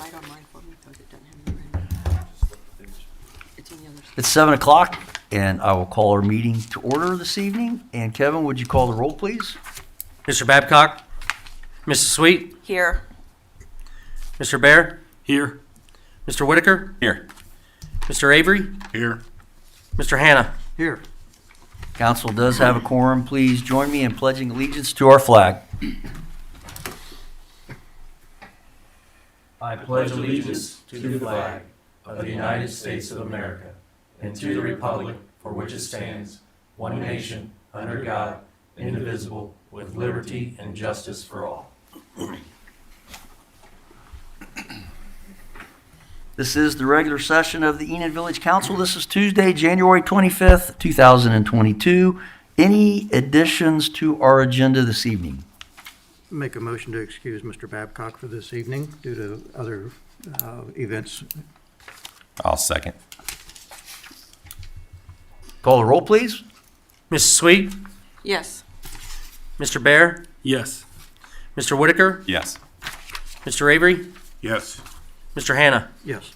right on mine for me because it doesn't have any ring. It's on the other side. It's 7 o'clock, and I will call our meeting to order this evening. And Kevin, would you call the roll, please? Mr. Babcock? Mrs. Sweet? Here. Mr. Bear? Here. Mr. Whitaker? Here. Mr. Avery? Here. Mr. Hannah? Here. Council does have a quorum. Please join me in pledging allegiance to our flag. I pledge allegiance to the flag of the United States of America and to the republic for which it stands, one nation, under God, indivisible, with liberty and justice for all. This is the regular session of the Enon Village Council. This is Tuesday, January 25th, 2022. Any additions to our agenda this evening? Make a motion to excuse Mr. Babcock for this evening due to other events. I'll second. Call the roll, please. Mrs. Sweet? Yes. Mr. Bear? Yes. Mr. Whitaker? Yes. Mr. Avery? Yes. Mr. Hannah? Yes.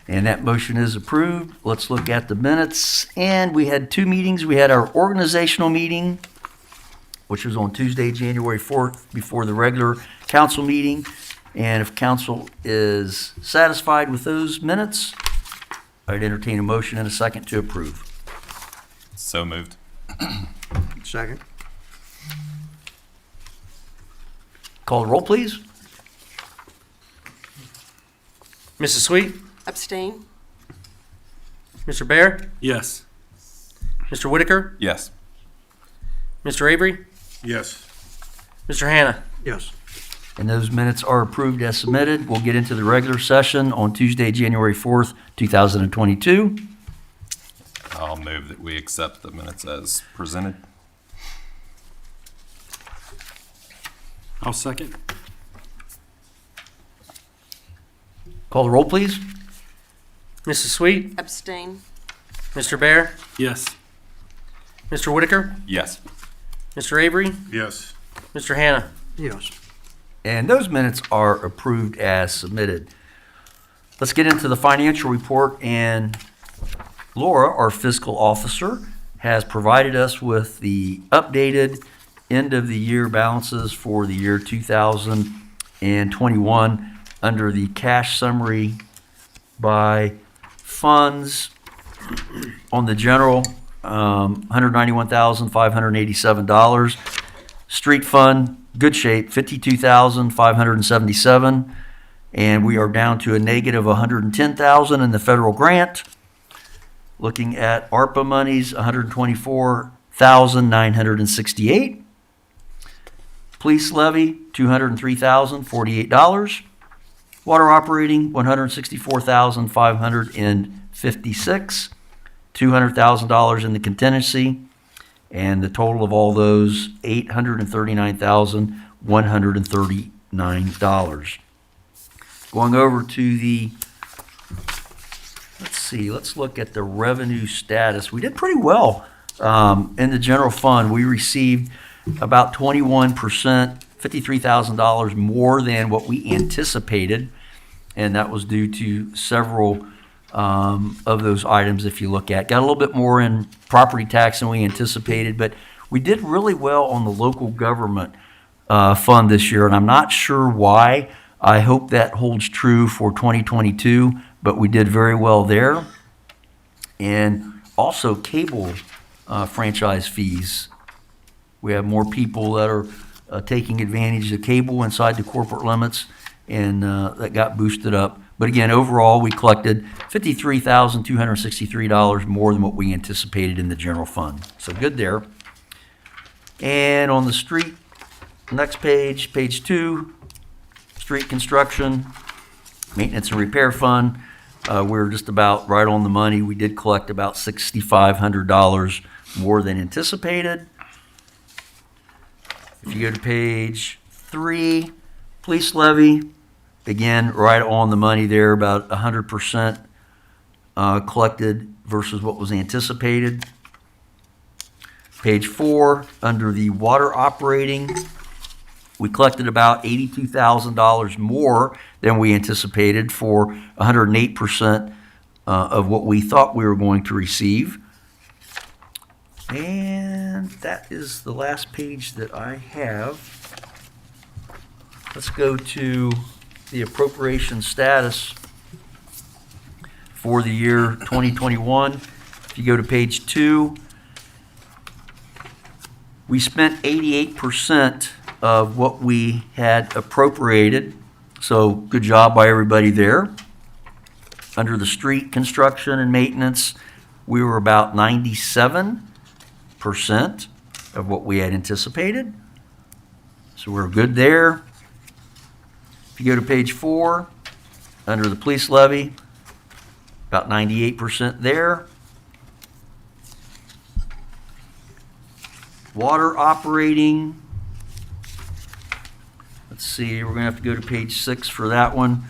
And that motion is approved. Let's look at the minutes. And we had two meetings. We had our organizational meeting, which was on Tuesday, January 4th, before the regular council meeting. And if council is satisfied with those minutes, I'd entertain a motion and a second to approve. So moved. Second. Call the roll, please. Mrs. Sweet? Abstain? Mr. Bear? Yes. Mr. Whitaker? Yes. Mr. Avery? Yes. Mr. Hannah? Yes. And those minutes are approved as submitted. We'll get into the regular session on Tuesday, January 4th, 2022. I'll move that we accept the minutes as presented. I'll second. Call the roll, please. Mrs. Sweet? Abstain? Mr. Bear? Yes. Mr. Whitaker? Yes. Mr. Avery? Yes. Mr. Hannah? Yes. And those minutes are approved as submitted. Let's get into the financial report, and Laura, our fiscal officer, has provided us with the updated end-of-the-year balances for the year 2021 under the cash summary by funds. On the general, $191,587. Street fund, good shape, $52,577. And we are down to a negative $110,000 in the federal grant. Looking at ARPA monies, $124,968. Police levy, $203,048. Water operating, $164,556. $200,000 in the contingency. And the total of all those, $839,139. Going over to the, let's look at the revenue status. We did pretty well in the general fund. We received about 21%, $53,000 more than what we anticipated, and that was due to several of those items. If you look at, got a little bit more in property tax than we anticipated, but we did really well on the local government fund this year, and I'm not sure why. I hope that holds true for 2022, but we did very well there. And also cable franchise fees. We have more people that are taking advantage of cable inside the corporate limits, and that got boosted up. But again, overall, we collected $53,263 more than what we anticipated in the general fund. So good there. And on the street, next page, page 2, street construction, maintenance and repair fund, we're just about right on the money. We did collect about $6,500 more than anticipated. If you go to page 3, police levy, again, right on the money there, about 100% collected versus what was anticipated. Page 4, under the water operating, We collected about $82,000 more than we anticipated for 108% of what we thought we were going to receive. And that is the last page that I have. Let's go to the appropriation status for the year 2021. If you go to page 2, we spent 88% of what we had appropriated, so good job by everybody there. Under the street construction and maintenance, we were about 97% of what we had anticipated, so we're good there. If you go to page 4, under the police levy, about 98% there. Water operating, let's see, we're gonna have to go to page 6 for that one.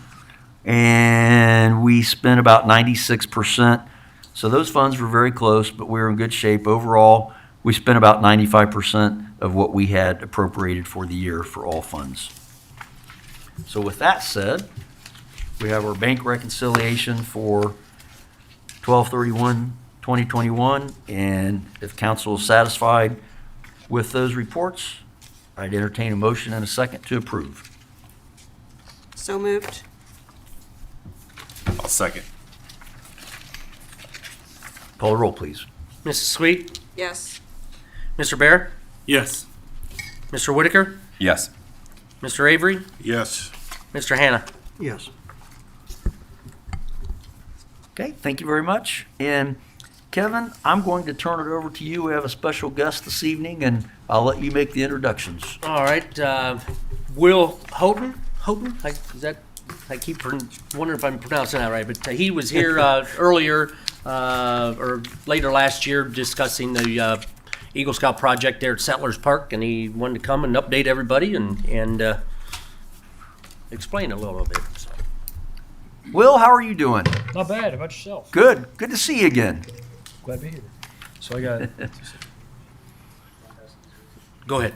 And we spent about 96%. So those funds were very close, but we were in good shape. Overall, we spent about 95% of what we had appropriated for the year for all funds. So with that said, we have our bank reconciliation for 12/31/2021, and if council is satisfied with those reports, I'd entertain a motion and a second to approve. So moved. I'll second. Call the roll, please. Mrs. Sweet, Yes. Mr. Bear, Yes. Mr. Whitaker, Yes. Mr. Avery, Yes. Mr. Hannah. Yes. Okay, thank you very much. And Kevin, I'm going to turn it over to you. We have a special guest this evening, and I'll let you make the introductions. All right, Will Houghton, I keep wondering if I'm pronouncing that right, but he was here earlier, or later last year, discussing the Eagle Scout project there at Settlers Park, and he wanted to come and update everybody and explain a little bit. So. Will, how are you doing? Not bad. How about yourself? Good. Good to see you again. Glad to be here. So I got. Go ahead.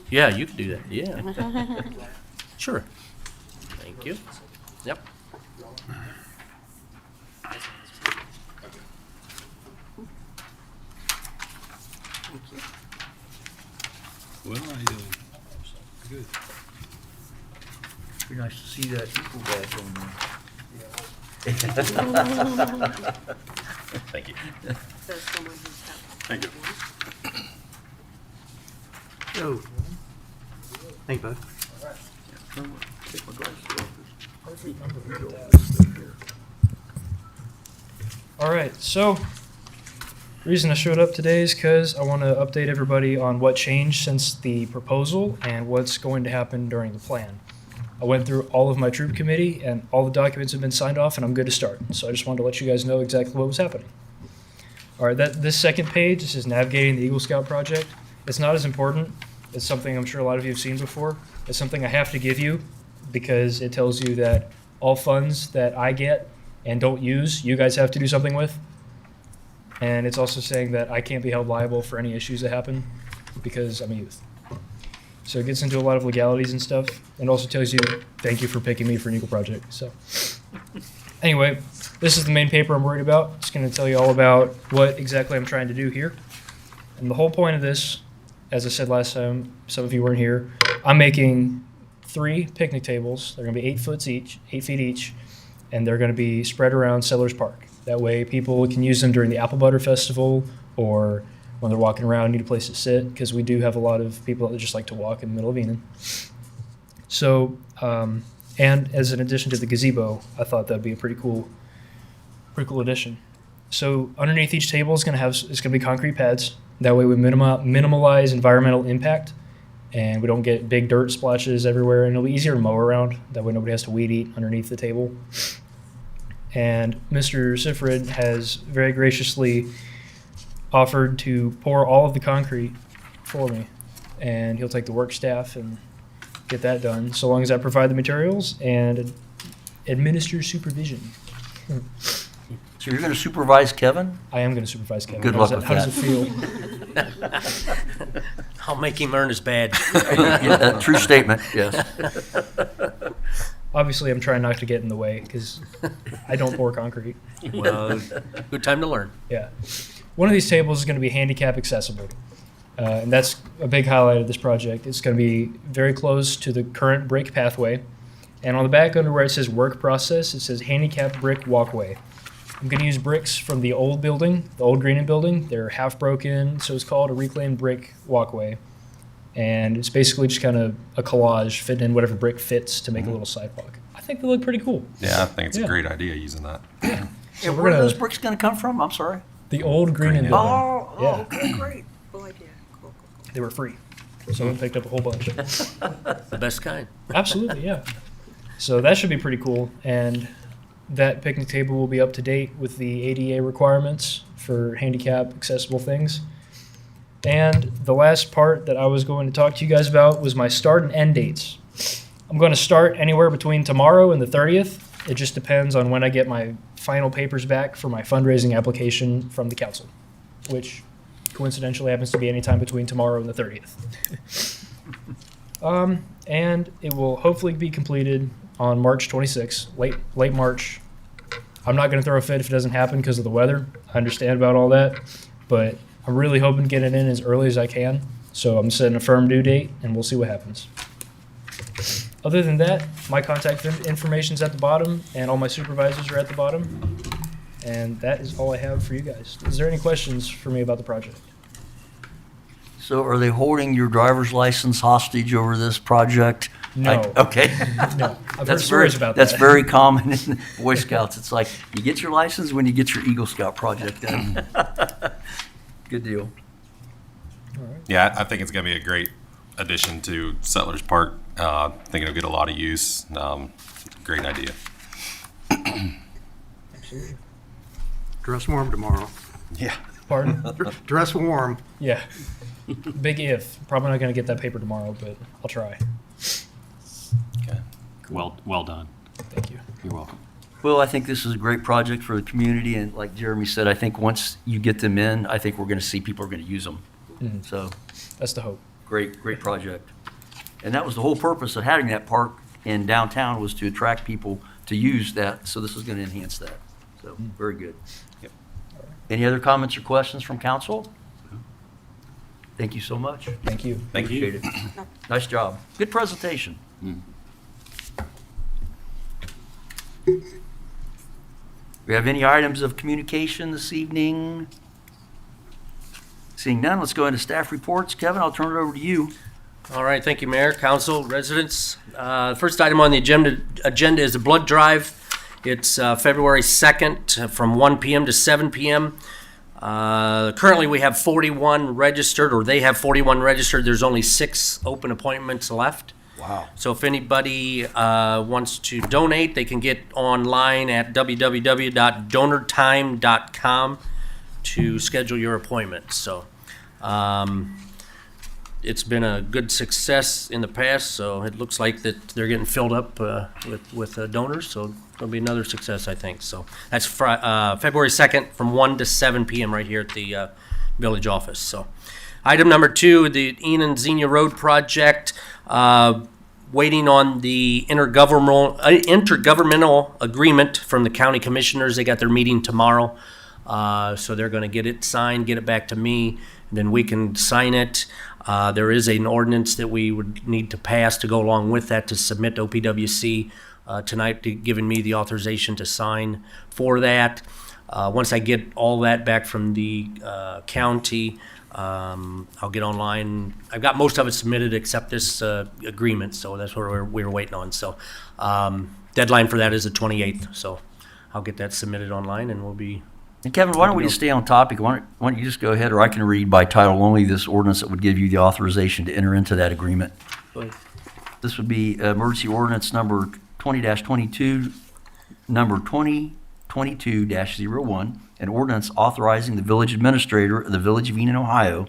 Yeah, you can do that. Yeah. Sure. Thank you. Yep. Well, good. Be nice to see that equal badge on there. Thank you. There's someone who's got. Thank you. Oh. Thank you, bud. All right. So, the reason I showed up today is because I want to update everybody on what changed since the proposal and what's going to happen during the plan. I went through all of my troop committee and all the documents have been signed off and I'm good to start. So I just wanted to let you guys know exactly what was happening. All right, this second page, this is navigating the Eagle Scout project. It's not as important. It's something I'm sure a lot of you have seen before. It's something I have to give you because it tells you that all funds that I get and don't use, you guys have to do something with. And it's also saying that I can't be held liable for any issues that happen because I'm a youth. So it gets into a lot of legalities and stuff, and also tells you, thank you for picking me for an Eagle project. So anyway, this is the main paper I'm worried about. It's going to tell you all about what exactly I'm trying to do here. And the whole point of this, as I said last time, some of you weren't here, I'm making 3 picnic tables. They're going to be 8 feet each, and they're going to be spread around Settlers Park. That way people can use them during the Apple Butter Festival or when they're walking around, need a place to sit, because we do have a lot of people that just like to walk in the middle of Enon. So, and as an addition to the gazebo, I thought that'd be a pretty cool addition. So underneath each table is going to be concrete pads. That way we minimize environmental impact, and we don't get big dirt splashes everywhere, and it'll be easier to mow around. That way nobody has to weed eat underneath the table. And Mr. Sifrid has very graciously offered to pour all of the concrete for me, and he'll take the work staff and get that done, so long as I provide the materials and administer supervision. So you're going to supervise Kevin? I am going to supervise Kevin. Good luck with How does it feel? I'll make him earn his badge. Yeah, true statement, yes. Obviously, I'm trying not to get in the way because I don't pour concrete. Well, good time to learn. Yeah. One of these tables is going to be handicap accessible. And that's a big highlight of this project. It's going to be very close to the current brick pathway. And on the back under where it says work process, it says handicap brick walkway. I'm going to use bricks from the old building, the old Greenan building. They're half broken, so it's called a reclaimed brick walkway. And it's basically just kind of a collage, fitting in whatever brick fits to make a little sidewalk. I think they look pretty cool. Yeah, I think it's Yeah. a great idea using that. And we're where are gonna- those bricks gonna come from? I'm sorry. The old Greenan building. Oh, Yeah. okay, great. Cool idea. Cool. They were free. Someone picked up a whole bunch. The best kind. Absolutely, yeah. So that should be pretty cool. And that picnic table will be up to date with the ADA requirements for handicap accessible things. And the last part that I was going to talk to you guys about was my start and end dates. I'm going to start anywhere between tomorrow and the 30th. It just depends on when I get my final papers back for my fundraising application from the council, which coincidentally happens to be any time between tomorrow and the 30th. And it will hopefully be completed on March 26th, late March. I'm not going to throw a fit if it doesn't happen because of the weather. I understand about all that, but I'm really hoping to get it in as early as I can. So I'm setting a firm due date, and we'll see what happens. Other than that, my contact information's at the bottom, and all my supervisors are at the bottom. And that is all I have for you guys. Is there any questions for me about the project? So are they holding your driver's license hostage over this project? No. Okay. No, I've heard That's stories about That's that. very common in Boy Scouts. It's like, you get your license when you get your Eagle Scout project done. Good deal. Yeah, I think it's going to be a great addition to Settlers Park. I think it'll get a lot of use. Great idea. Absolutely. Dress warm tomorrow. Yeah. Pardon? Dress warm. Yeah. Big if. Probably not going to get that paper tomorrow, but I'll try. Okay. Well done. Thank you. You're welcome. Well, I think this is a great project for the community, and like Jeremy said, I think once you get them in, I think we're going to see people are going to use them. Mhm. So, That's the hope. great project. And that was the whole purpose of having that park in downtown, was to attract people to use that, so this is going to enhance that. So, very good. Yep. Any other comments or questions from council? Thank you so much. Thank you. Thank you. Appreciate it. Nice job. Good presentation. We have any items of communication this evening? Seeing none, let's go into staff reports. Kevin, I'll turn it over to you. All right, thank you, Mayor, Council, residents. First item on the agenda is a blood drive. It's February 2nd from 1 p.m. to 7 p.m. Currently, we have 41 registered, or they have 41 registered. There's only 6 open appointments left. Wow. So if anybody wants to donate, they can get online at www.donortime.com to schedule your appointment. So it's been a good success in the past, so it looks like that they're getting filled up with donors, so it'll be another success, I think. So that's February 2nd from 1 to 7 p.m. right here at the village office. So item number 2, the Enon Xenia Road project, waiting on the intergovernmental agreement from the county commissioners. They got their meeting tomorrow, so they're going to get it signed, get it back to me, and then we can sign it. There is an ordinance that we would need to pass to go along with that to submit to OPWC tonight, giving me the authorization to sign for that. Once I get all that back from the county, I'll get online. I've got most of it submitted except this agreement, so that's what we're waiting on. So deadline for that is the 28th, so I'll get that submitted online, and we'll be. And Kevin, why don't we just stay on topic? Why don't you just go ahead, or I can read by title only this ordinance that would give you the authorization to enter into that agreement. Go ahead. This would be emergency ordinance number 20-22, number 2022-01, an ordinance authorizing the village administrator of the Village of Enon, Ohio,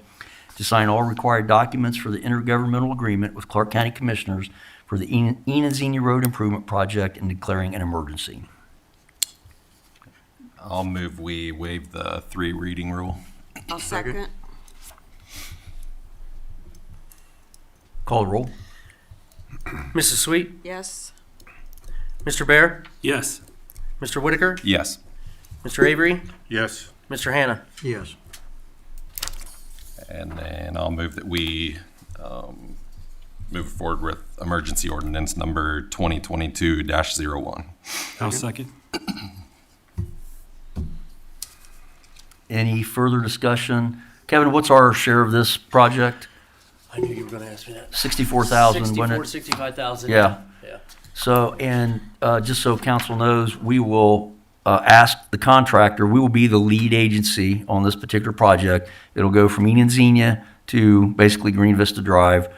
to sign all required documents for the intergovernmental agreement with Clark County Commissioners for the Enon Xenia Road Improvement Project and declaring an emergency. I'll move we waive the 3 reading rule. I'll second. Call the roll. Mrs. Sweet, Yes. Mr. Bear, Yes. Mr. Whitaker, Yes. Mr. Avery, Yes. Mr. Hannah. Yes. And then I'll move that we move forward with emergency ordinance number 2022-01. I'll second. Any further discussion? Kevin, what's our share of this project? I knew you were going to ask me that. 64,000, wasn't it? 65,000. Yeah. Yeah. So, and just so council knows, we will ask the contractor, we will be the lead agency on this particular project. It'll go from Enon Xenia to basically Green Vista Drive.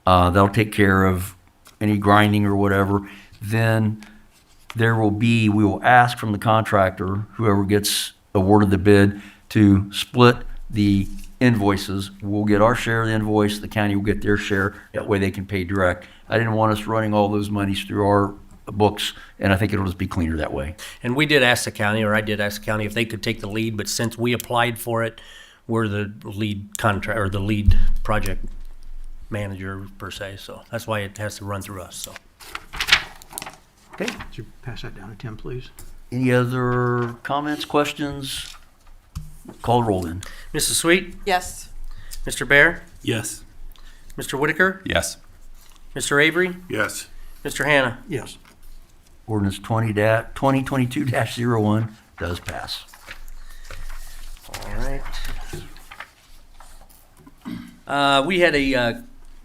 That'll take care of any grinding or whatever. Then we will ask from the contractor, whoever gets awarded the bid, to split the invoices. We'll get our share of the invoice, the county will get their share, that way they can pay direct. I didn't want us running all those monies through our books, and I think it'll just be cleaner that way. And we did ask the county, or I did ask the county if they could take the lead, but since we applied for it, we're the lead contract, or the lead project manager per se, so that's why it has to run through us, so. Okay. Could you pass that down to Tim, please? Any other comments, questions? Call the roll then. Mrs. Sweet, Yes. Mr. Bear, Yes. Mr. Whitaker, Yes. Mr. Avery, Yes. Mr. Hannah. Yes. Ordinance 2022-01 does pass. All right. We had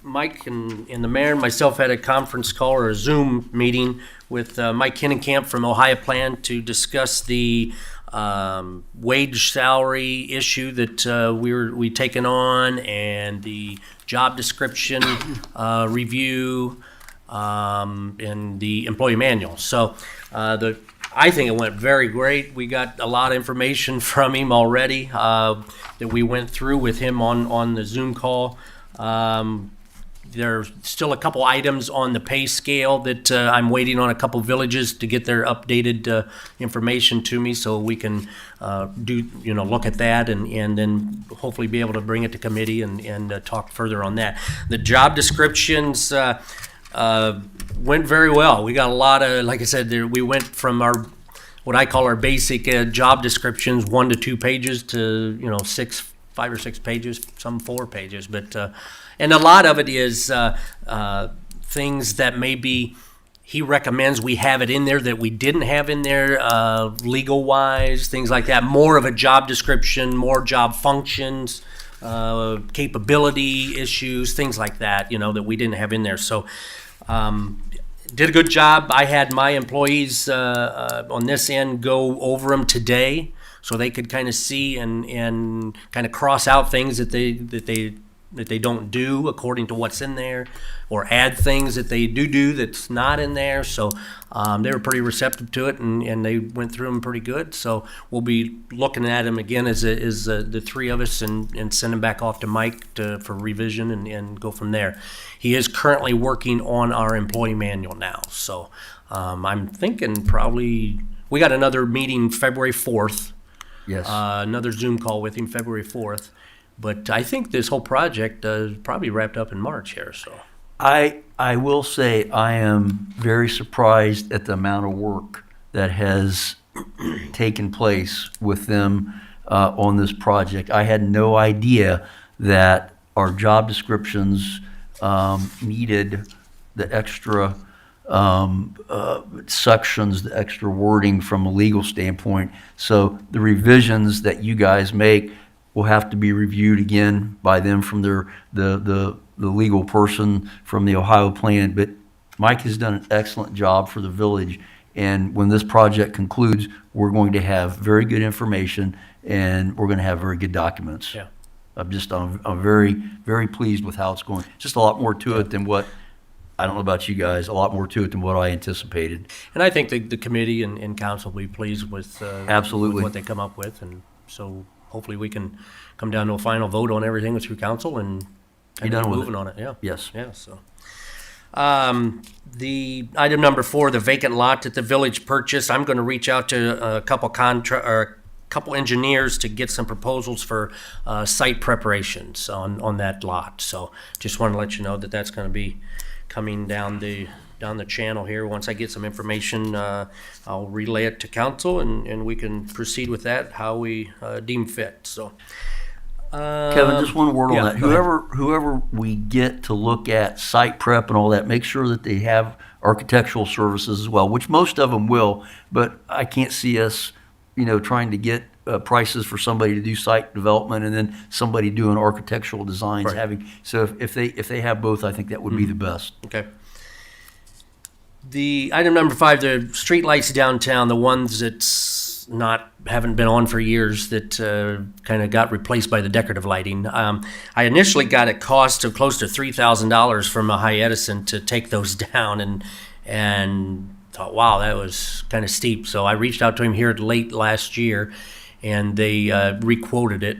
Mike and the mayor and myself had a conference call or a Zoom meeting with Mike Hinnenkamp from Ohio Plan to discuss the wage salary issue that we taken on, and the job description review, and the employee manual. So I think it went very great. We got a lot of information from him already that we went through with him on the Zoom call. There's still a couple items on the pay scale that I'm waiting on a couple villages to get their updated information to me, so we can look at that and then hopefully be able to bring it to committee and talk further on that. The job descriptions went very well. We got a lot of, like I said, we went from what I call our basic job descriptions, 1 to 2 pages, to 5 or 6 pages, some 4 pages, but. And a lot of it is things that maybe he recommends we have it in there that we didn't have in there legal-wise, things like that. More of a job description, more job functions, capability issues, things like that, that we didn't have in there. So did a good job. I had my employees on this end go over them today so they could kind of see and kind of cross out things that they don't do according to what's in there, or add things that they do that's not in there. So they were pretty receptive to it, and they went through them pretty good. So we'll be looking at them again as the 3 of us and send them back off to Mike for revision and go from there. He is currently working on our employee manual now. So I'm thinking probably we got another meeting February 4th, Yes. another Zoom call with him February 4th. But I think this whole project is probably wrapped up in March here, so. I will say I am very surprised at the amount of work that has taken place with them on this project. I had no idea that our job descriptions needed the extra sections, the extra wording from a legal standpoint. So the revisions that you guys make will have to be reviewed again by them from the legal person from the Ohio Plan. But Mike has done an excellent job for the village, and when this project concludes, we're going to have very good information, and we're going to have very good documents. Yeah. I'm very, very pleased with how it's going. Just a lot more to it than what, I don't know about you guys, a lot more to it than what I anticipated. And I think the committee and council will be pleased with Absolutely. with what they come up with, and so hopefully we can come down to a final vote on everything through council and Be done with moving it. on it. Yeah. Yes. Yeah. So, the item number 4, the vacant lot that the village purchased. I'm going to reach out to a couple couple engineers to get some proposals for site preparations on that lot. So just want to let you know that that's going to be coming down the channel here. Once I get some information, I'll relay it to council, and we can proceed with that how we deem fit. So. Kevin, just one word on yeah, that. go ahead. Whoever we get to look at site prep and all that, make sure that they have architectural services as well, which most of them will, but I can't see us, trying to get prices for somebody to do site development and then somebody doing architectural designs Right. so if they have both, I think that would be the best. Okay. The item number 5, the street lights downtown, the ones haven't been on for years, that kind of got replaced by the decorative lighting. I initially got a cost of close to $3,000 from a High Edison to take those down, and thought, wow, that was kind of steep. So I reached out to him here late last year, and they requoted it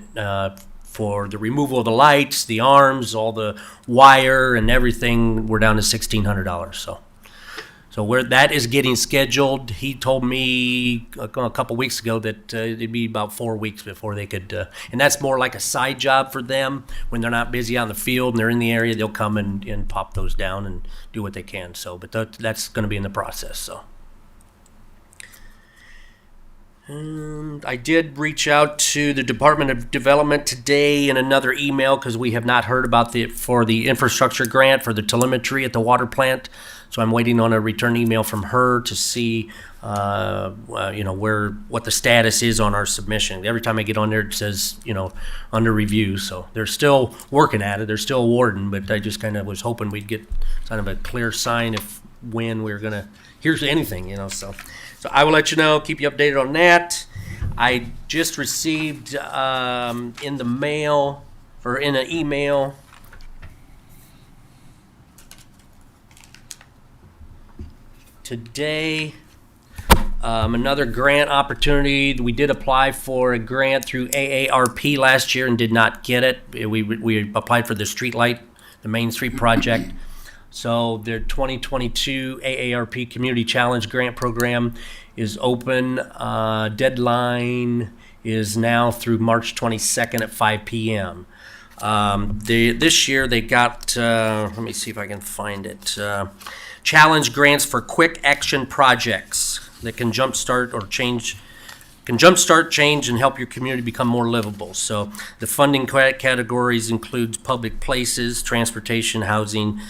for the removal of the lights, the arms, all the wire, and everything. We're down to $1,600. So where that is getting scheduled, he told me a couple weeks ago that it'd be about 4 weeks before they could, and that's more like a side job for them. When they're not busy out in the field and they're in the area, they'll come and pop those down and do what they can. So, but that's going to be in the process. So. And I did reach out to the Department of Development today in another email because we have not heard about the infrastructure grant for the telemetry at the water plant. So I'm waiting on a return email from her to see, what the status is on our submission. Every time I get on there, it says, under review. So they're still working at it. They're still awarding, but I just kind of was hoping we'd get kind of a clear sign when we're gonna here's anything, So I will let you know. Keep you updated on that. I just received in the mail or in an email. Today, another grant opportunity. We did apply for a grant through AARP last year and did not get it. We applied for the streetlight, the Main Street project. So their 2022 AARP Community Challenge Grant Program is open. Deadline is now through March 22nd at 5 p.m. This year they got, let me see if I can find it. Challenge grants for quick action projects that can jumpstart, change, and help your community become more livable. So the funding categories includes public places, transportation, housing,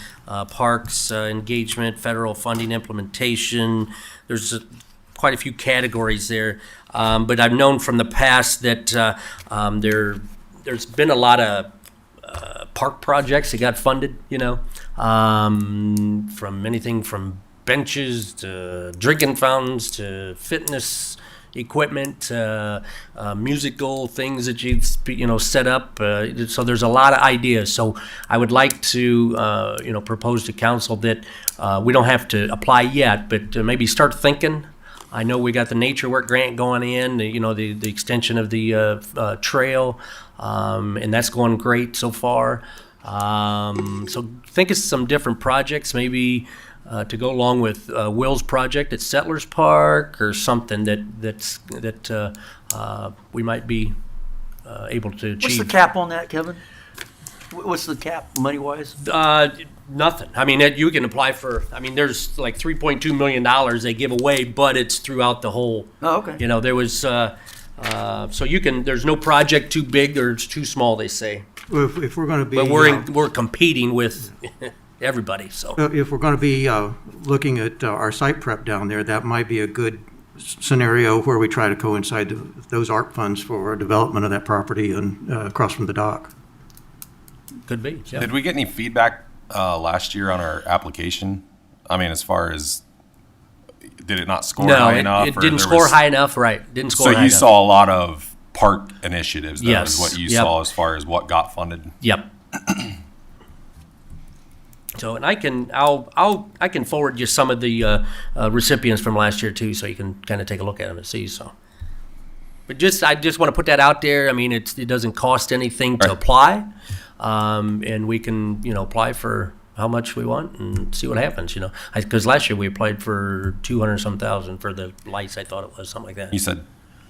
parks, engagement, federal funding implementation. There's quite a few categories there. But I've known from the past that there's been a lot of park projects that got funded, from anything from benches to drinking fountains to fitness equipment, musical things that you set up. So there's a lot of ideas. So I would like to propose to council that we don't have to apply yet, but maybe start thinking. I know we got the nature work grant going in, the extension of the trail, and that's going great so far. So think of some different projects, maybe to go along with Will's project at Settlers Park or something that we might be able to achieve. What's the cap on that, Kevin? What's the cap money-wise? Nothing. I mean, you can apply for. I mean, there's like $3.2 million they give away, but it's throughout the whole. Oh, okay. There was. So you can. There's no project too big or it's too small. They say. Well, if we're going to be, But we're competing with everybody. So. if we're going to be looking at our site prep down there, that might be a good scenario where we try to coincide those Aarp funds for development of that property and across from the dock. Could be. Yeah. Did we get any feedback last year on our application? I mean, as far as did it not score high enough? It or didn't there score was- high enough. Right. Didn't score. So high you enough. saw a lot of park initiatives. That Yes. is what you Yep. saw as far as what got funded. Yep. So, and I can forward you some of the recipients from last year too, so you can kind of take a look at them and see. So, but I just want to put that out there. I mean, it doesn't cost anything to Right. apply, and we can apply for how much we want and see what happens. Because last year we applied for 200 some thousand for the lights. I thought it was something like that. You said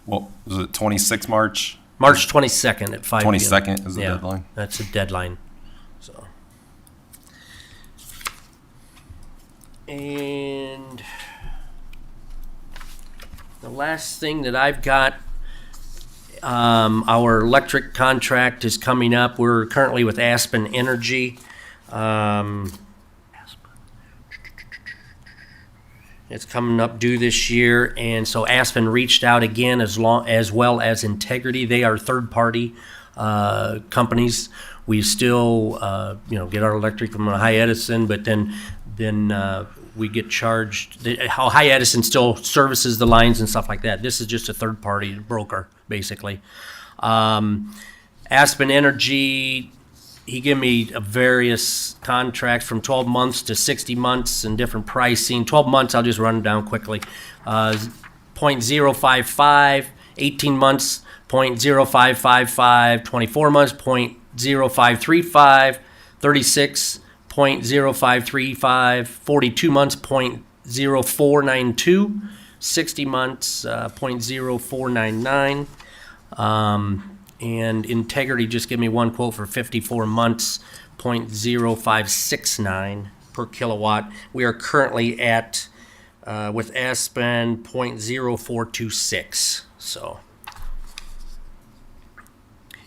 Well, was it 26 March? March 22nd at 5 p.m. 22nd is the Yeah, deadline. that's the deadline. So, and the last thing that I've got, our electric contract is coming up. We're currently with Aspen Energy. It's coming up due this year, and so Aspen reached out again as well as Integrity. They are third-party companies. We still, get our electric from High Edison, but then we get charged. How High Edison still services the lines and stuff like that. This is just a third-party broker, basically. Aspen Energy. He gave me various contracts from 12 months to 60 months and different pricing. 12 months, I'll just run them down quickly. 0.055, 18 months, 0.0555, 24 months, 0.0535, 36, 0.0535, 42 months, 0.0492, 60 months, 0.0499. And Integrity just gave me one quote for 54 months, 0.0569 per kilowatt. We are currently at, with Aspen, 0.0426. So,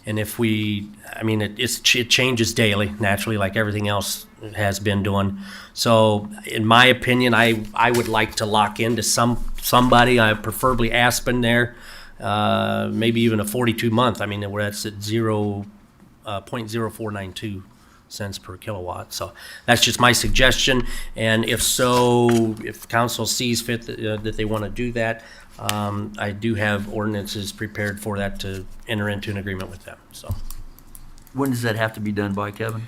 and if we, it changes daily, naturally, like everything else has been doing. So, in my opinion, I would like to lock into somebody, preferably Aspen there. Maybe even a 42 month. Where that's at 0.0492 cents per kilowatt. So that's just my suggestion. And if council sees fit that they want to do that, I do have ordinances prepared for that to enter into an agreement with them. So When does that have to be done by, Kevin?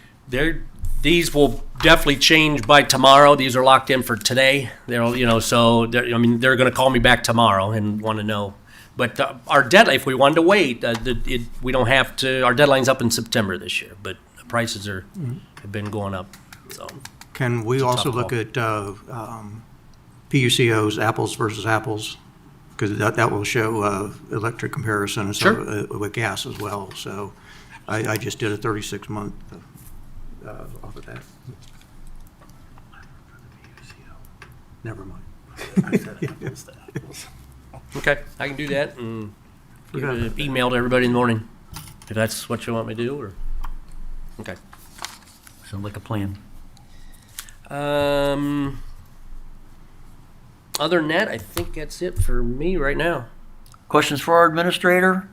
these will definitely change by tomorrow. These are locked in for today. They're going to call me back tomorrow and want to know. But our deadline, if we wanted to wait, we don't have to. Our deadline's up in September this year, but the prices have been going up. So Can we also look at PUCO's apples versus apples? Because that will show electric comparison and so with gas as well. So I just did a 36-month off of that. Never mind. okay, I can do that and give an email to everybody in the morning if that's what you want me to do. Or okay. Sounds like a plan. Other than that, I think that's it for me right now. Questions for our administrator?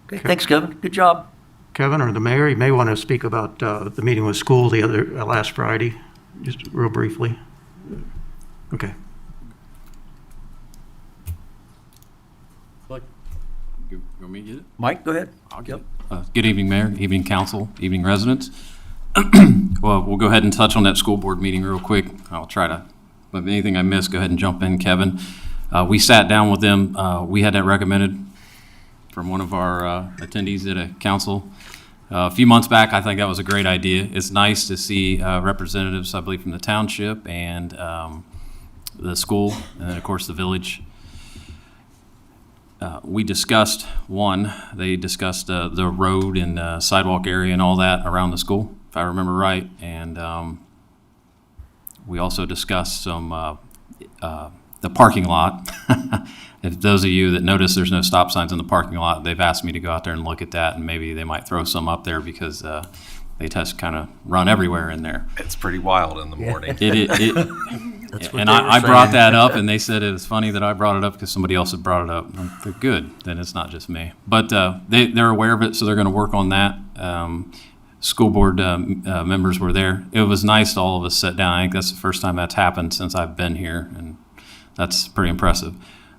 Okay, thanks, Kevin. Good job. Kevin or the mayor, you may want to speak about the meeting with school last Friday, just real briefly. Okay. You want me to get it? Mike, go ahead. I'll get it. Good evening, Mayor, evening council, evening residents. Well, we'll go ahead and touch on that school board meeting real quick. I'll try to, if anything I miss, go ahead and jump in, Kevin. We sat down with them. We had that recommended from one of our attendees at a council a few months back. I think that was a great idea. It's nice to see representatives, I believe, from the township and the school, and then, of course, the village. We discussed, they discussed the road and sidewalk area and all that around the school, if I remember right. And we also discussed some the parking lot. If those of you that notice there's no stop signs in the parking lot, they've asked me to go out there and look at that, and maybe they might throw some up there because they just kind of run everywhere in there. It's pretty wild in the morning. And I brought that up, and they said it was funny that I brought it up because somebody else had brought it up. They're good, then it's not just me. But they're aware of it, so they're going to work on that. School board members were there. It was nice to all of us sit down. I think that's the first time that's happened since I've been here, and that's pretty impressive.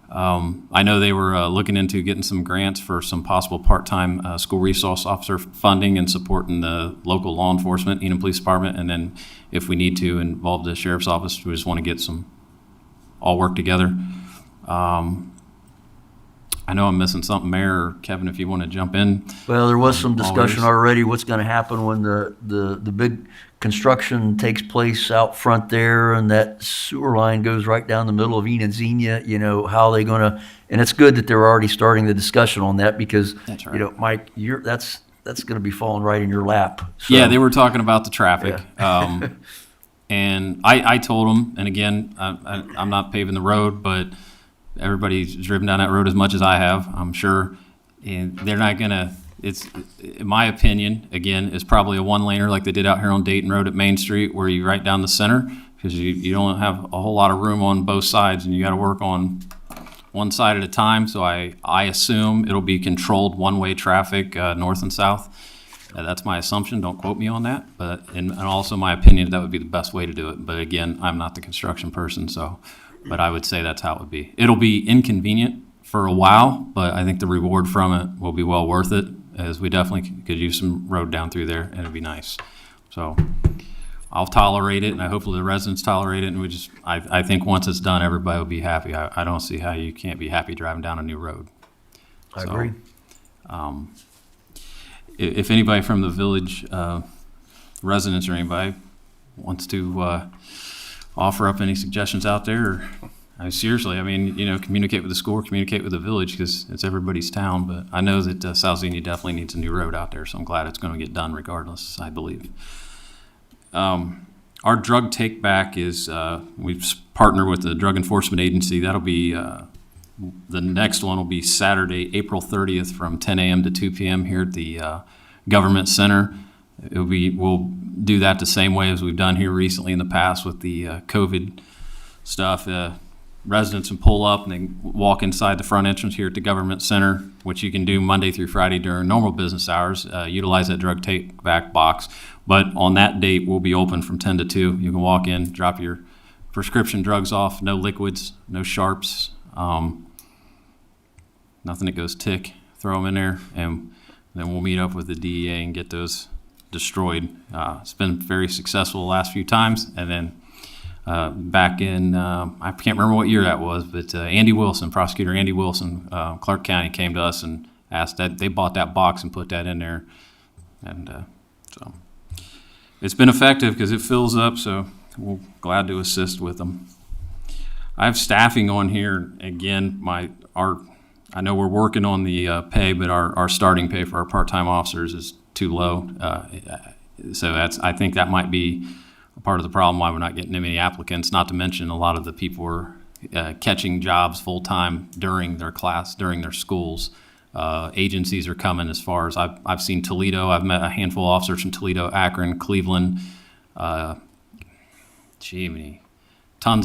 I know they were looking into getting some grants for some possible part-time school resource officer funding and supporting the local law enforcement, Enon Police Department, and then if we need to involve the sheriff's office, we just want to get some all work together. I know I'm missing something, Mayor or Kevin, if you want to jump in. Well, there was some discussion Always. already, what's going to happen when the big construction takes place out front there and that sewer line goes right down the middle of Enon Xenia, you know, how are they gonna, and it's good that they're already starting the discussion on that because, That's right. you know, Mike, that's gonna be falling right in your lap. So, Yeah, they were talking about the traffic. And I told them, and again, I'm not paving the road, but everybody's driven down that road as much as I have, I'm sure. And they're not gonna, it's, in my opinion, again, it's probably a one-laner like they did out here on Dayton Road at Main Street where you right down the center because you don't have a whole lot of room on both sides and you got to work on one side at a time. So I assume it'll be controlled one-way traffic, north and south. That's my assumption. Don't quote me on that. But and also my opinion, that would be the best way to do it. But again, I'm not the construction person, so. But I would say that's how it would be. It'll be inconvenient for a while, but I think the reward from it will be well worth it, as we definitely could use some road down through there, and it'd be nice. So I'll tolerate it, and hopefully the residents tolerate it, and I think once it's done, everybody will be happy. I don't see how you can't be happy driving down a new road. I agree. If anybody from the village residents or anybody wants to offer up any suggestions out there, seriously, I mean, you know, communicate with the school, communicate with the village because it's everybody's town. But I know that South Xenia definitely needs a new road out there, so I'm glad it's going to get done regardless, I believe. Our drug take back is we've partnered with the Drug Enforcement Agency. That'll be the next one will be Saturday, April 30th from 10 a.m. to 2 p.m. here at the Government Center. We'll do that the same way as we've done here recently in the past with the COVID stuff. Residents can pull up and they walk inside the front entrance here at the Government Center, which you can do Monday through Friday during normal business hours. Utilize that drug take back box. But on that date, we'll be open from 10 to 2. You can walk in, drop your prescription drugs off, no liquids, no sharps, nothing that goes tick, throw them in there, and then we'll meet up with the DEA and get those destroyed. It's been very successful the last few times, and then back in, I can't remember what year that was, but Andy Wilson, Prosecutor Andy Wilson, Clark County came to us and asked that they bought that box and put that in there, and so it's been effective because it fills up, so we're glad to assist with them. I have staffing on here again. I know we're working on the pay, but our starting pay for our part-time officers is too low. So I think that might be a part of the problem why we're not getting many applicants. Not to mention a lot of the people are catching jobs full-time during their class, during their schools. Agencies are coming as far as I've seen Toledo. I've met a handful of officers from Toledo, Akron, Cleveland. Tons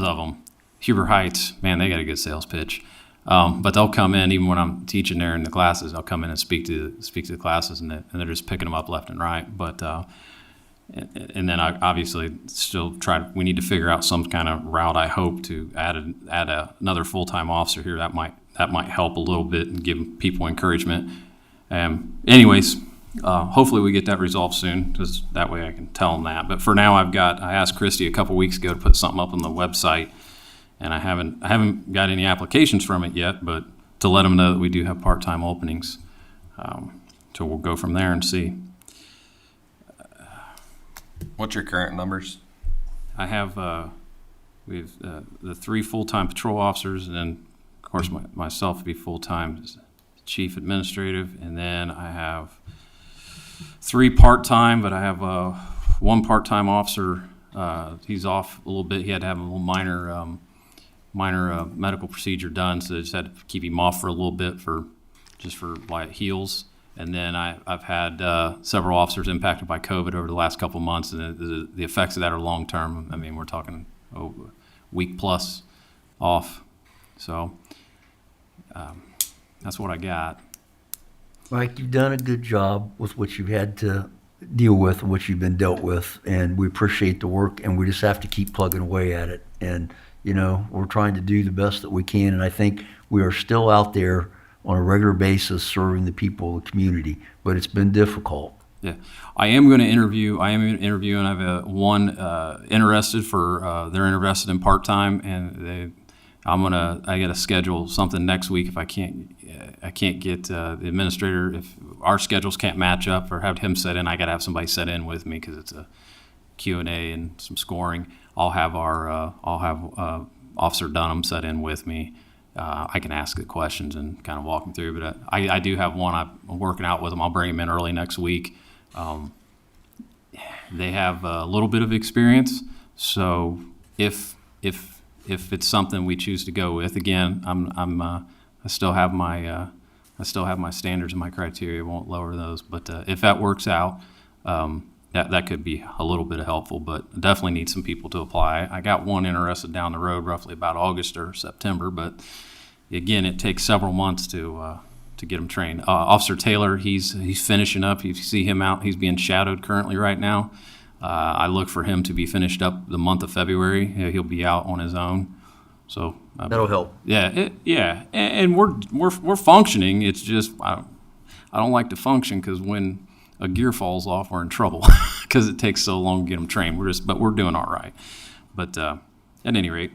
of them. Huber Heights, man, they got a good sales pitch. But they'll come in even when I'm teaching there in the classes. I'll come in and speak to the classes, and they're just picking them up left and right. But and then I obviously still we need to figure out some kind of route. I hope to add another full-time officer here. That might help a little bit and give people encouragement. Anyways, hopefully we get that resolved soon, because that way I can tell them that. But for now, I asked Christy a couple weeks ago to put something up on the website. And I haven't got any applications from it yet, but to let them know that we do have part-time openings. So we'll go from there and see. What's your current numbers? I have we have the 3 full-time patrol officers, and then of course myself to be full-time as chief administrative, and then I have 3 part-time, but I have 1 part-time officer. He's off a little bit. He had to have a little minor medical procedure done, so I just had to keep him off for a little bit for while it heals. And then I've had several officers impacted by COVID over the last couple of months, and the effects of that are long term. I mean, we're talking a week plus off. So that's what I got. Mike, you've done a good job with what you've had to deal with and what you've been dealt with, and we appreciate the work, and we just have to keep plugging away at it. And you know, we're trying to do the best that we can, and I think we are still out there on a regular basis serving the people of the community, but it's been difficult. Yeah, I am going to interview, and I have one interested for, they're interested in part-time, and I got to schedule something next week if I can't get the administrator, if our schedules can't match up or have him set in, I got to have somebody set in with me, because Q&A and some scoring. I'll have Officer Dunham set in with me. I can ask the questions and kind of walk them through, but I do have one. I'm working out with them. I'll bring him in early next week. They have a little bit of experience, so if it's something we choose to go with, again, I still have my standards and my criteria. Won't lower those, but if that works out, that could be a little bit of helpful. But definitely need some people to apply. I got one interested down the road, roughly about August or September, but again, it takes several months to get them trained. Officer Taylor, he's finishing up. You see him out. He's being shadowed currently right now. I look for him to be finished up the month of February. He'll be out on his own. So That'll help. Yeah, and we're functioning. It's just I don't like to function because when a gear falls off, we're in trouble because it takes so long to get them trained. But we're doing all right. But at any rate,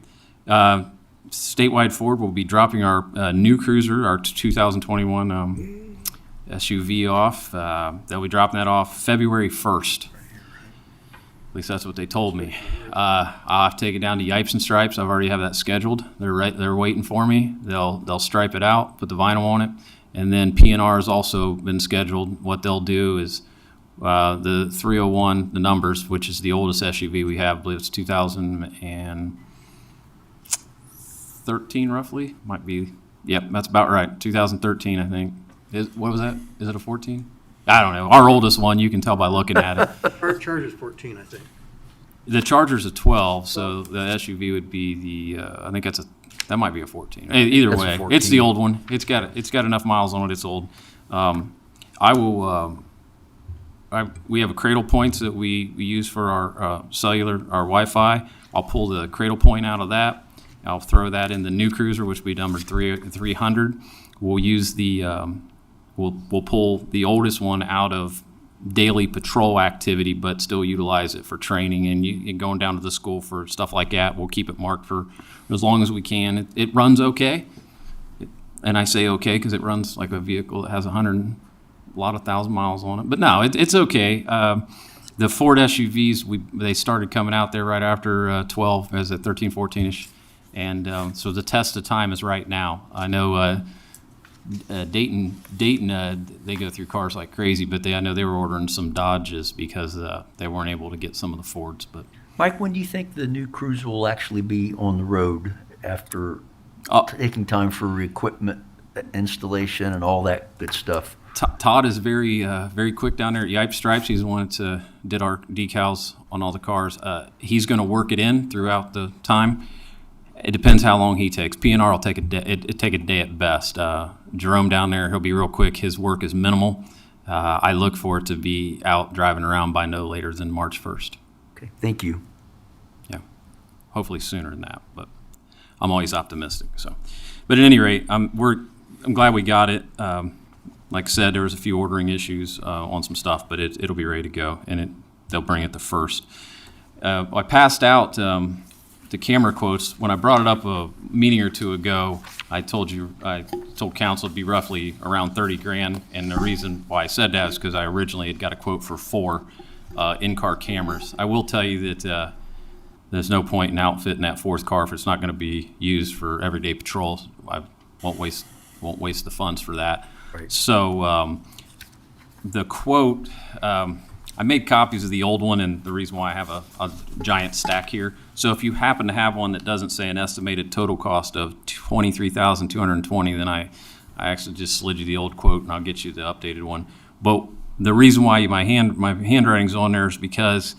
statewide Ford will be dropping our new cruiser, our 2021 SUV off. They'll be dropping that off February 1st. At least that's what they told me. I'll have to take it down to Yipes and Stripes. I've already have that scheduled. They're waiting for me. They'll stripe it out, put the vinyl on it, and then P&R has also been scheduled. What they'll do is the 301, the numbers, which is the oldest SUV we have. I believe it's 2013 roughly. Might be. Yep, that's about right. 2013, I think. What was that? Is it a 14? I don't know. Our oldest one, you can tell by looking at it. Our Charger's 14, I think. The Charger's a 12, so the SUV would be I think that might be a 14. Either That's a way, 14. it's the old one. It's got enough miles on it. It's old. We have a Cradle Points that we use for our cellular, our Wi-Fi. I'll pull the Cradle Point out of that. I'll throw that in the new cruiser, which will be number 300. We'll use the we'll pull the oldest one out of daily patrol activity, but still utilize it for training and going down to the school for stuff like that. We'll keep it marked for as long as we can. It runs okay, and I say okay because it runs like a vehicle that has a lot of thousand miles on it. But no, it's okay. The Ford SUVs, they started coming out there right after 12, as at 13, 14ish, and so the test of time is right now. I know. Dayton, they go through cars like crazy, but I know they were ordering some Dodges because they weren't able to get some of the Fords. But Mike, when do you think the new cruiser will actually be on the road after taking time for equipment installation and all that good stuff? Todd is very quick down there at Yipes Stripes. He's the one that did our decals on all the cars. He's going to work it in throughout the time. It depends how long he takes. P&R will take a day. It take a day at best. Jerome down there, he'll be real quick. His work is minimal. I look for it to be out driving around by no later than March 1st. Okay, thank you. Yeah, hopefully sooner than that, but I'm always optimistic. So, but at any rate, I'm glad we got it. Like I said, there was a few ordering issues on some stuff, but it'll be ready to go, and they'll bring it the 1st. I passed out the camera quotes. When I brought it up a meeting or two ago, I told council it'd be roughly around 30 grand, and the reason why I said that is because I originally had got a quote for 4 in-car cameras. I will tell you that there's no point in outfitting that 4th car if it's not going to be used for everyday patrols. I won't waste the funds for that. Right. So the quote, I made copies of the old one, and the reason why I have a giant stack here. So if you happen to have one that doesn't say an estimated total cost of $23,220, then I actually just slid you the old quote, and I'll get you the updated one. But the reason why my handwriting's on there is because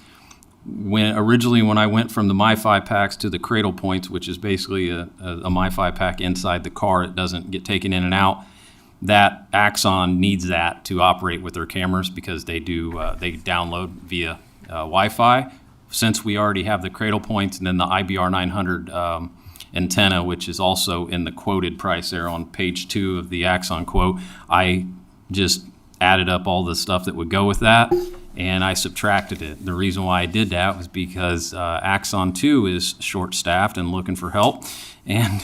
when I went from the MiFi packs to the Cradle Points, which is basically a MiFi pack inside the car, it doesn't get taken in and out. That Axon needs that to operate with their cameras because they download via Wi-Fi. Since we already have the Cradle Points and then the IBR 900 antenna, which is also in the quoted price there on page 2 of the Axon quote, I just added up all the stuff that would go with that, and I subtracted it. The reason why I did that was because Axon 2 is short-staffed and looking for help, and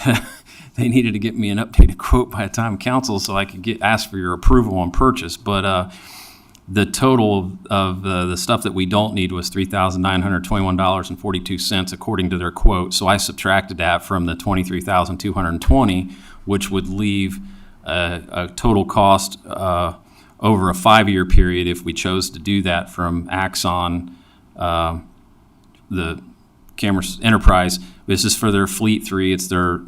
they needed to get me an updated quote by the time council so I could ask for your approval on purchase. But The total of the stuff that we don't need was $3,921.42 according to their quote. So I subtracted that from the $23,220, which would leave a total cost over a 5-year period if we chose to do that from Axon, the camera enterprise. This is for their Fleet 3. It's their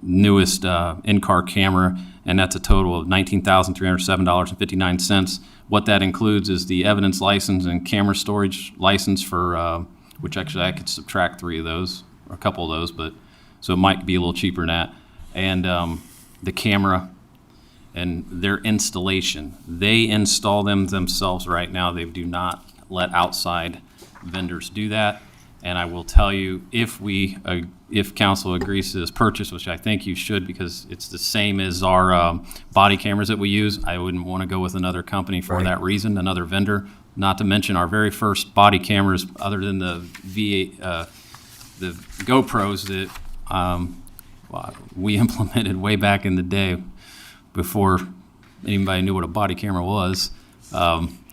newest in-car camera, and that's a total of $19,307.59. What that includes is the evidence license and camera storage license for, which actually I could subtract 3 of those, or a couple of those, but so it might be a little cheaper than that. And the camera and their installation. They install them themselves right now. They do not let outside vendors do that. And I will tell you, if council agrees to this purchase, which I think you should because it's the same as our body cameras that we use, I wouldn't want to go with another company for that reason, another vendor. Not to mention our very first body cameras, other than the the GoPros that we implemented way back in the day before anybody knew what a body camera was.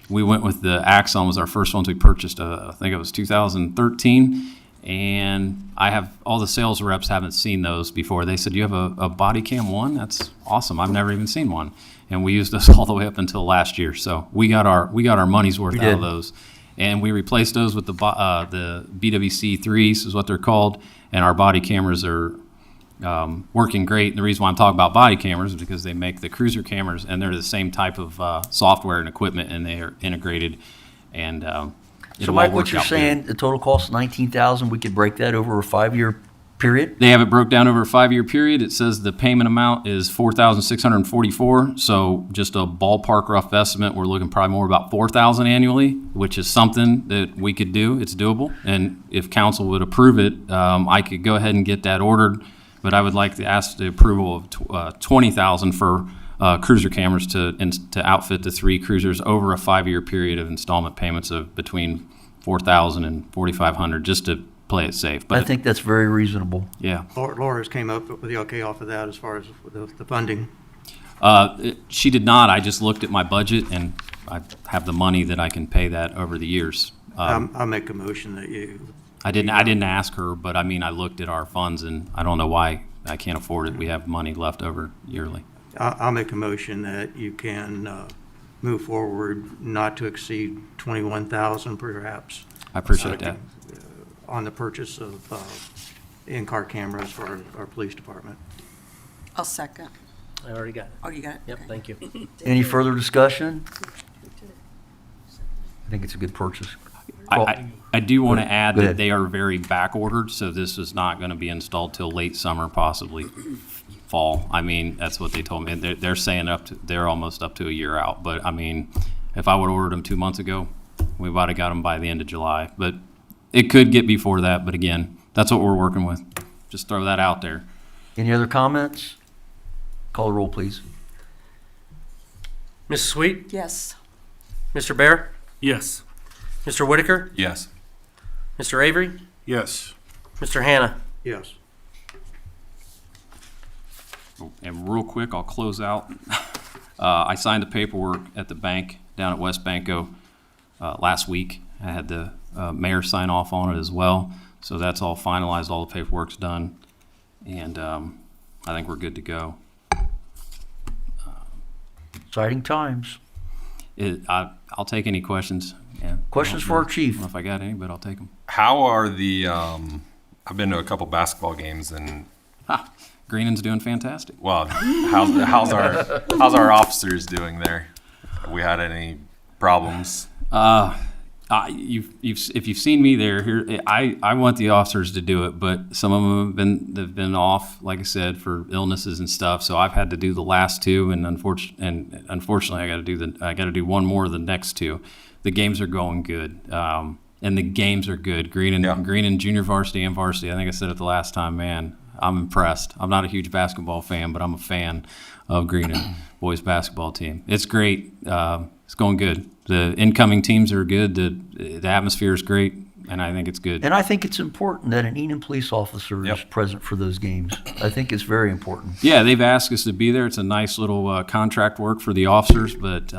We went with the Axon was our first ones we purchased. I think it was 2013, and I have all the sales reps haven't seen those before. They said, "You have a body cam one? That's awesome. I've never even seen one." And we used those all the way up until last year. So we got our money's worth out of those, and we replaced those with the BWC 3s is what they're called, and our body cameras are working great. And the reason why I'm talking about body cameras is because they make the cruiser cameras, and they're the same type of software and equipment, and they are integrated. And So Mike, what you're saying, the total cost is $19,000, we could break that over a 5-year period? They have it broke down over a 5-year period. It says the payment amount is $4,644. So just a ballpark rough estimate, we're looking probably more about $4,000 annually, which is something that we could do. It's doable. And if council would approve it, I could go ahead and get that ordered. But I would like to ask the approval of $20,000 for cruiser cameras to outfit the 3 cruisers over a 5-year period of installment payments of between $4,000 and $4,500, just to play it safe. But I think that's very reasonable. yeah, Laura's came up with the okay off of that as far as the funding. she did not. I just looked at my budget, and I have the money that I can pay that over the years. I'll make a motion that you. I didn't ask her, but I mean, I looked at our funds, and I don't know why I can't afford it. We have money left over yearly. I'll make a motion that you can move forward not to exceed $21,000 perhaps. I appreciate that. On the purchase of in-car cameras for our police department. I'll second. I already got it. Oh, you got it? Yep, Okay. thank you. Any further discussion? I think it's a good purchase. I do want to add Go that ahead. they are very back ordered, so this is not going to be installed till late summer, possibly fall. I mean, that's what they told me. They're saying they're almost up to a year out. But I mean, if I would have ordered them 2 months ago, we might have got them by the end of July. But it could get before that. But again, that's what we're working with. Just throw that out there. Any other comments? Call the roll, please. Mrs. Sweet, Yes. Mr. Bear, Yes. Mr. Whitaker, Yes. Mr. Avery, Yes. Mr. Hannah. Yes. And real quick, I'll close out. I signed the paperwork at the bank down at West Banco last week. I had the mayor sign off on it as well. So that's all finalized. All the paperwork's done. And I think we're good to go. Exciting times. I'll take any questions. Yeah. Questions I for our don't chief? know if I got any, but I'll take them. How are the, I've been to a couple basketball games and, Greenan's doing fantastic. well, how's our officers doing there? Have we had any problems? If you've seen me there, I want the officers to do it, but some of them have been off, like I said, for illnesses and stuff. So I've had to do the last 2, and unfortunately, I got to do one more of the next 2. The games are going good, and the games are good. Greenan junior varsity and varsity. I think I said it the last time. Man, I'm impressed. I'm not a huge basketball fan, but I'm a fan of Greenan boys basketball team. It's great. It's going good. The incoming teams are good. The atmosphere is great, and I think it's good. And I think it's important that an Enon police officer is Yep. present for those games. I think it's very important. Yeah, they've asked us to be there. It's a nice little contract work for the officers, but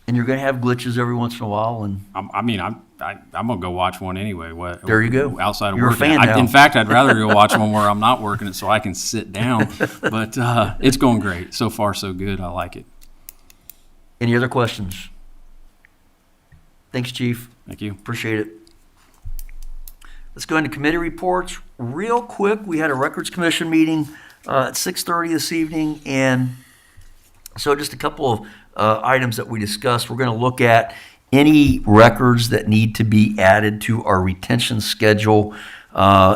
And you're going to have glitches every once in a while, and I'm gonna go watch one anyway. What? There you go. Outside of You're a work. fan now. In fact, I'd rather go watch one where I'm not working it so I can sit down. But it's going great. So far, so good. I like it. any other questions? Thanks, Chief. Thank you. Appreciate it. Let's go into committee reports. Real quick, we had a Records Commission meeting at 6:30 this evening, and so just a couple of items that we discussed. We're going to look at any records that need to be added to our retention schedule,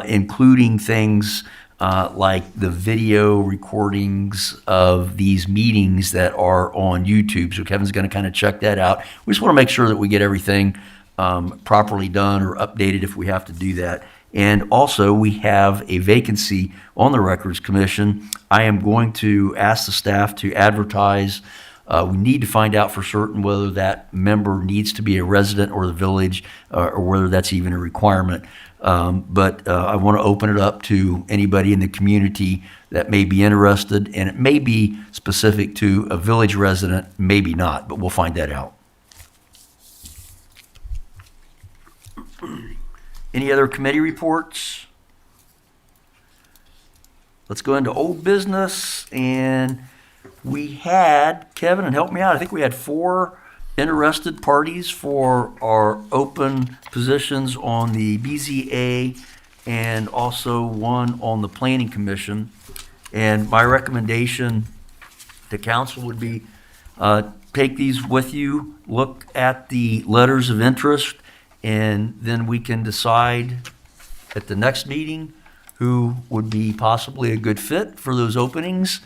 including things like the video recordings of these meetings that are on YouTube. So Kevin's going to kind of check that out. We just want to make sure that we get everything properly done or updated if we have to do that. And also, we have a vacancy on the Records Commission. I am going to ask the staff to advertise. We need to find out for certain whether that member needs to be a resident or the village, or whether that's even a requirement. But I want to open it up to anybody in the community that may be interested, and it may be specific to a village resident, maybe not, but we'll find that out. Any other committee reports? Let's go into old business, and we had, Kevin, and help me out, I think we had 4 interested parties for our open positions on the BZA and also one on the Planning Commission. And my recommendation to council would be take these with you, look at the letters of interest, and then we can decide at the next meeting who would be possibly a good fit for those openings.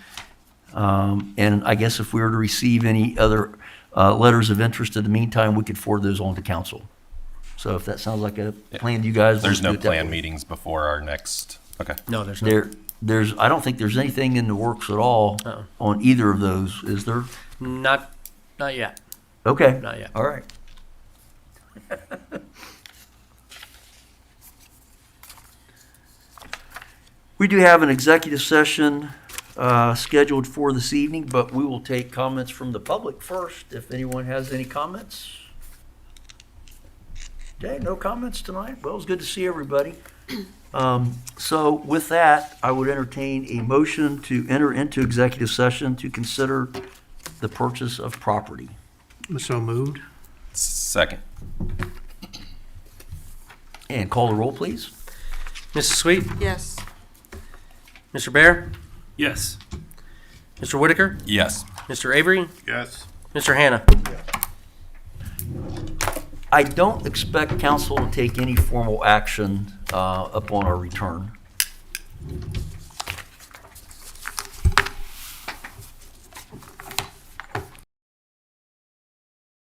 And I guess if we were to receive any other letters of interest in the meantime, we could forward those on to council. So if that sounds like a plan to you guys. There's let's do no it that planned way. meetings before our next, okay. No, there's not. There's, I don't think there's anything in the works at all Uh-uh. on either of those, is there? Not yet. Okay. Not yet. All right. We do have an executive session scheduled for this evening, but we will take comments from the public first, if anyone has any comments. Okay, no comments tonight? Well, it's good to see everybody. So with that, I would entertain a motion to enter into executive session to consider the purchase of property. So moved. Second. And call the roll, please. Mrs. Sweet, Yes. Mr. Bear, Yes. Mr. Whitaker, Yes. Mr. Avery, Yes. Mr. Hannah. I don't expect council to take any formal action upon our return.